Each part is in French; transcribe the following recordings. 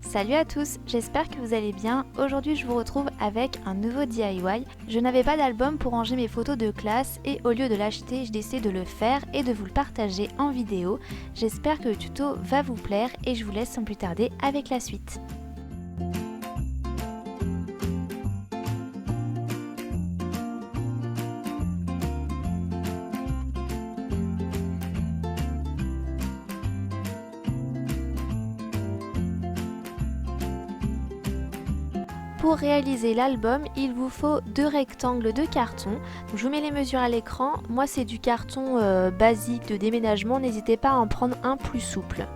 Salut à tous, j'espère que vous allez bien. Aujourd'hui je vous retrouve avec un nouveau DIY. Je n'avais pas d'album pour ranger mes photos de classe et au lieu de l'acheter, je décide de le faire et de vous le partager en vidéo. J'espère que le tuto va vous plaire et je vous laisse sans plus tarder avec la suite. Pour réaliser l'album, il vous faut 2 rectangles de carton. Je vous mets les mesures à l'écran. Moi, c'est du carton basique de déménagement. N'hésitez pas à en prendre un plus souple.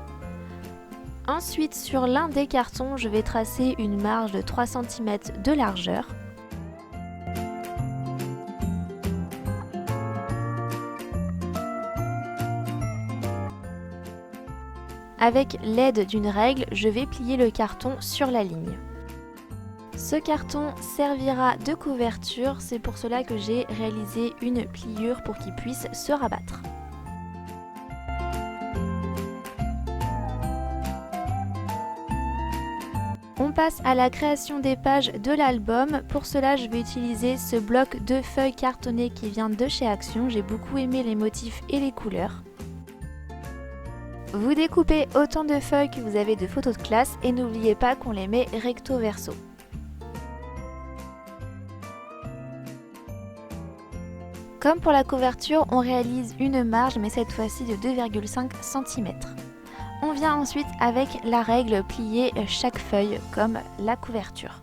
Ensuite, sur l'un des cartons, je vais tracer une marge de 3 cm de largeur. Avec l'aide d'une règle, je vais plier le carton sur la ligne. Ce carton servira de couverture, c'est pour cela que j'ai réalisé une pliure pour qu'il puisse se rabattre. On passe à la création des pages de l'album. Pour cela, je vais utiliser ce bloc de feuilles cartonnées qui vient de chez Action. J'ai beaucoup aimé les motifs et les couleurs. Vous découpez autant de feuilles que vous avez de photos de classe et n'oubliez pas qu'on les met recto verso. Comme pour la couverture, on réalise une marge, mais cette fois-ci de 2,5 cm. On vient ensuite avec la règle plier chaque feuille comme la couverture.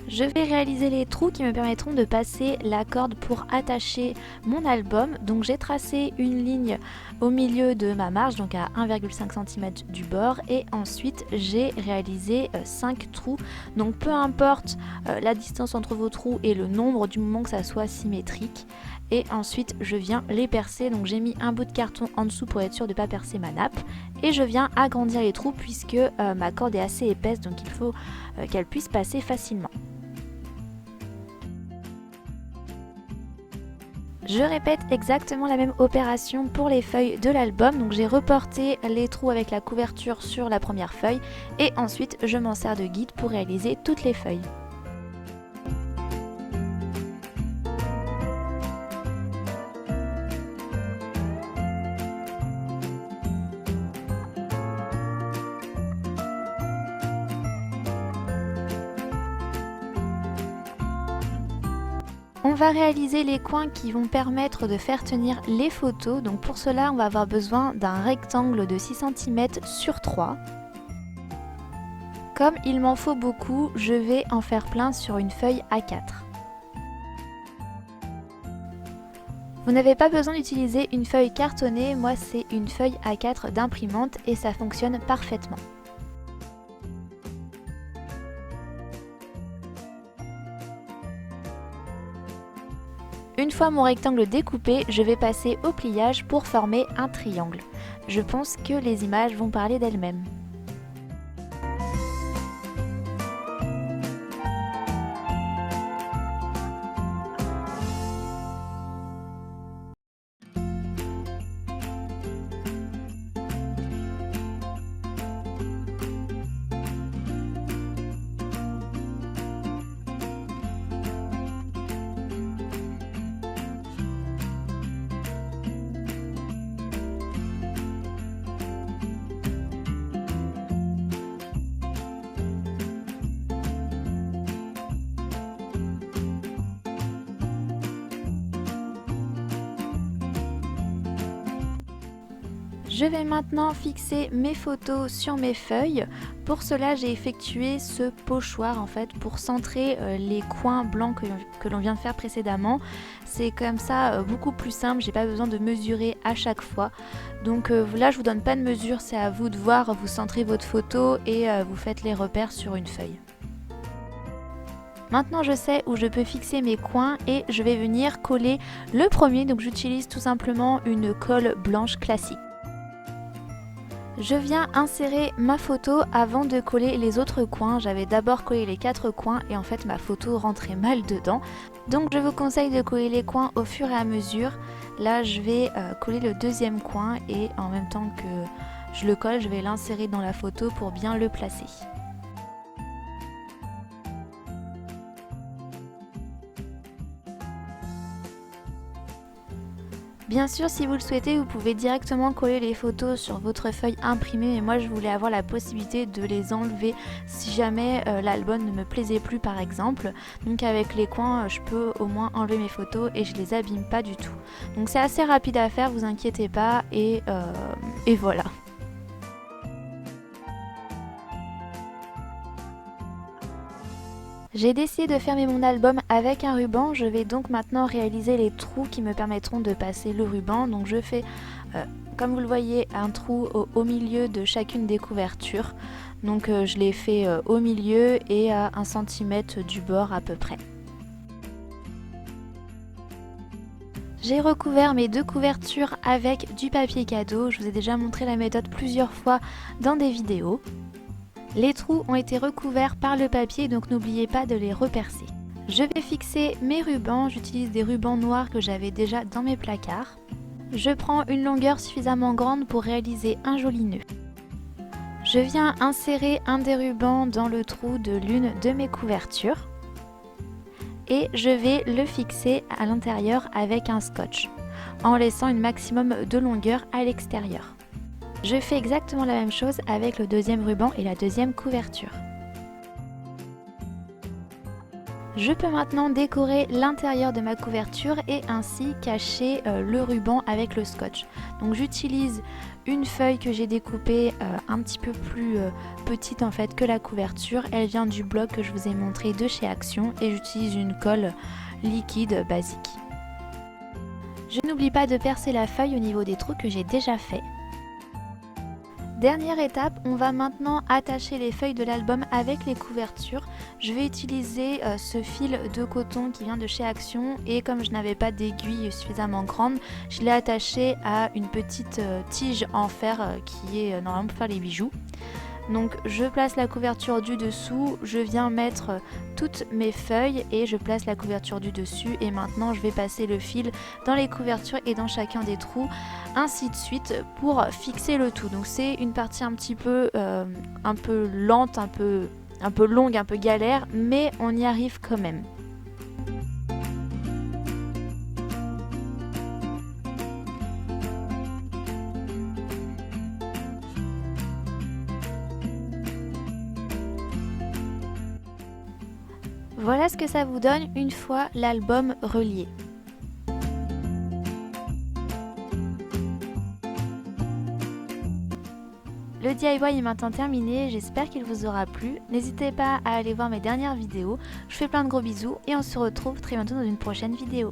Je vais réaliser les trous qui me permettront de passer la corde pour attacher mon album. Donc j'ai tracé une ligne au milieu de ma marge, donc à 1,5 cm du bord, et ensuite j'ai réalisé 5 trous. Donc peu importe la distance entre vos trous et le nombre, du moment que ça soit symétrique. Et ensuite je viens les percer, donc j'ai mis un bout de carton en dessous pour être sûr de ne pas percer ma nappe. Et je viens agrandir les trous puisque ma corde est assez épaisse, donc il faut qu'elle puisse passer facilement. Je répète exactement la même opération pour les feuilles de l'album, donc j'ai reporté les trous avec la couverture sur la première feuille et ensuite je m'en sers de guide pour réaliser toutes les feuilles. On va réaliser les coins qui vont permettre de faire tenir les photos. Donc pour cela, on va avoir besoin d'un rectangle de 6 cm sur 3. Comme il m'en faut beaucoup, je vais en faire plein sur une feuille A4. Vous n'avez pas besoin d'utiliser une feuille cartonnée, moi c'est une feuille A4 d'imprimante et ça fonctionne parfaitement. Une fois mon rectangle découpé, je vais passer au pliage pour former un triangle. Je pense que les images vont parler d'elles-mêmes. Je vais maintenant fixer mes photos sur mes feuilles. Pour cela, j'ai effectué ce pochoir en fait pour centrer les coins blancs que l'on vient de faire précédemment. C'est comme ça beaucoup plus simple, j'ai pas besoin de mesurer à chaque fois. Donc là, je vous donne pas de mesure, c'est à vous de voir, vous centrez votre photo et vous faites les repères sur une feuille. Maintenant je sais où je peux fixer mes coins et je vais venir coller le premier. Donc j'utilise tout simplement une colle blanche classique. Je viens insérer ma photo avant de coller les autres coins. J'avais d'abord collé les 4 coins et en fait ma photo rentrait mal dedans. Donc je vous conseille de coller les coins au fur et à mesure. Là je vais coller le deuxième coin et en même temps que je le colle, je vais l'insérer dans la photo pour bien le placer. Bien sûr, si vous le souhaitez, vous pouvez directement coller les photos sur votre feuille imprimée, mais moi je voulais avoir la possibilité de les enlever si jamais l'album ne me plaisait plus par exemple. Donc avec les coins, je peux au moins enlever mes photos et je les abîme pas du tout. Donc c'est assez rapide à faire, vous inquiétez pas, et voilà. J'ai décidé de fermer mon album avec un ruban. Je vais donc maintenant réaliser les trous qui me permettront de passer le ruban. Donc je fais, comme vous le voyez, un trou au milieu de chacune des couvertures. Donc je l'ai fait au milieu et à 1 cm du bord à peu près. J'ai recouvert mes 2 couvertures avec du papier cadeau. Je vous ai déjà montré la méthode plusieurs fois dans des vidéos. Les trous ont été recouverts par le papier, donc n'oubliez pas de les repercer. Je vais fixer mes rubans, j'utilise des rubans noirs que j'avais déjà dans mes placards. Je prends une longueur suffisamment grande pour réaliser un joli nœud. Je viens insérer un des rubans dans le trou de l'une de mes couvertures et je vais le fixer à l'intérieur avec un scotch en laissant un maximum de longueur à l'extérieur. Je fais exactement la même chose avec le deuxième ruban et la deuxième couverture. Je peux maintenant décorer l'intérieur de ma couverture et ainsi cacher le ruban avec le scotch. Donc j'utilise une feuille que j'ai découpée un petit peu plus petite en fait que la couverture. Elle vient du bloc que je vous ai montré de chez Action et j'utilise une colle liquide basique. Je n'oublie pas de percer la feuille au niveau des trous que j'ai déjà fait. Dernière étape, on va maintenant attacher les feuilles de l'album avec les couvertures. Je vais utiliser ce fil de coton qui vient de chez Action et comme je n'avais pas d'aiguille suffisamment grande, je l'ai attaché à une petite tige en fer qui est normalement pour faire les bijoux. Donc je place la couverture du dessous, je viens mettre toutes mes feuilles et je place la couverture du dessus et maintenant je vais passer le fil dans les couvertures et dans chacun des trous, ainsi de suite pour fixer le tout. Donc c'est une partie un petit peu lente, un peu longue, un peu galère, mais on y arrive quand même. Voilà ce que ça vous donne une fois l'album relié. Le DIY est maintenant terminé, j'espère qu'il vous aura plu. N'hésitez pas à aller voir mes dernières vidéos. Je vous fais plein de gros bisous et on se retrouve très bientôt dans une prochaine vidéo.